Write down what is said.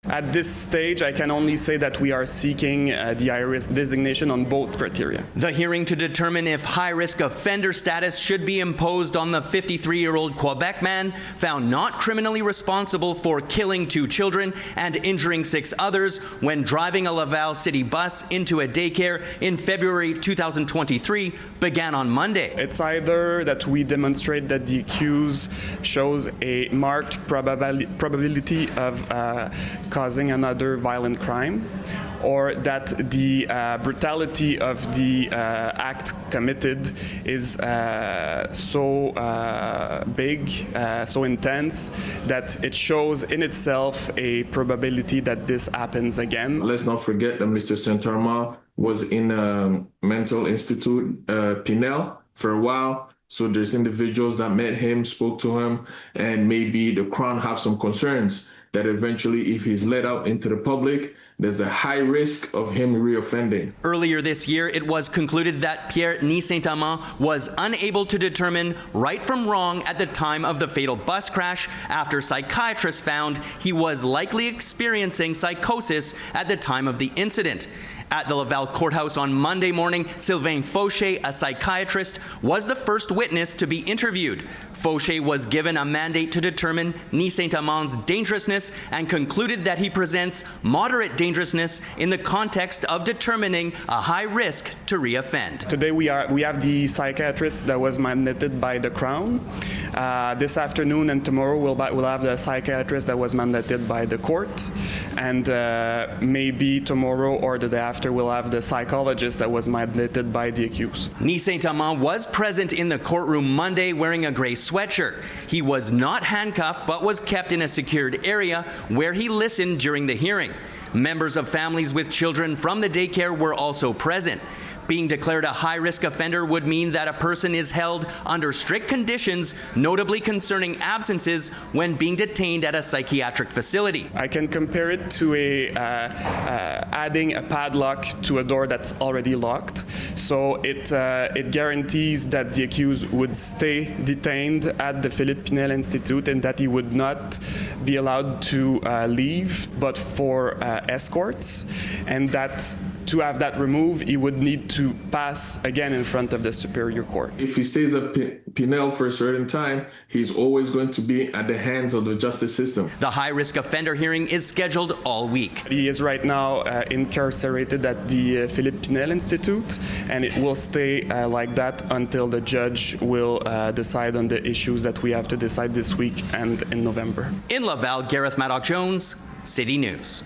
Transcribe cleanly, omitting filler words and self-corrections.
At this stage, I can only say that we are seeking the high-risk designation on both criteria. The hearing to determine if high-risk offender status should be imposed on the 53-year-old Quebec man found not criminally responsible for killing 2 children and injuring 6 others when driving a Laval city bus into a daycare in February 2023 began on Monday. It's either that we demonstrate that the accused shows a marked probability of causing another violent crime, or that the brutality of the act committed is so big, so intense, that it shows in itself a probability that this happens again. Let's not forget that Mr. Saint-Armand was in a mental institute, Pinel, for a while. So there's individuals that met him, spoke to him, and maybe the Crown have some concerns that eventually, if he's let out into the public, there's a high risk of him reoffending. Earlier this year, it was concluded that Pierre Saint-Amand was unable to determine right from wrong at the time of the fatal bus crash after psychiatrists found he was likely experiencing psychosis at the time of the incident. At the Laval courthouse on Monday morning, Sylvain Fauché, a psychiatrist, was the first witness to be interviewed. Fauché was given a mandate to determine Saint-Amand's dangerousness and concluded that he presents moderate dangerousness in the context of determining a high risk to reoffend. Today we have the psychiatrist that was mandated by the Crown. This afternoon and tomorrow we'll have the psychiatrist that was mandated by the court, and maybe tomorrow or the day after we'll have the psychologist that was mandated by the accused. Saint-Amand was present in the courtroom Monday wearing a gray sweatshirt. He was not handcuffed but was kept in a secured area where he listened during the hearing. Members of families with children from the daycare were also present. Being declared a high-risk offender would mean that a person is held under strict conditions, notably concerning absences when being detained at a psychiatric facility. I can compare it to adding a padlock to a door that's already locked. So it guarantees that the accused would stay detained at the Philippe Pinel Institute and that he would not be allowed to leave, but for escorts, and that to have that removed, he would need to pass again in front of the Superior Court. If he stays at Pinel for a certain time, he's always going to be at the hands of the justice system. The high-risk offender hearing is scheduled all week. He is right now incarcerated at the Philippe Pinel Institute, and it will stay like that until the judge will decide on the issues that we have to decide this week and in November. In Laval, Gareth Madoc-Jones, City News.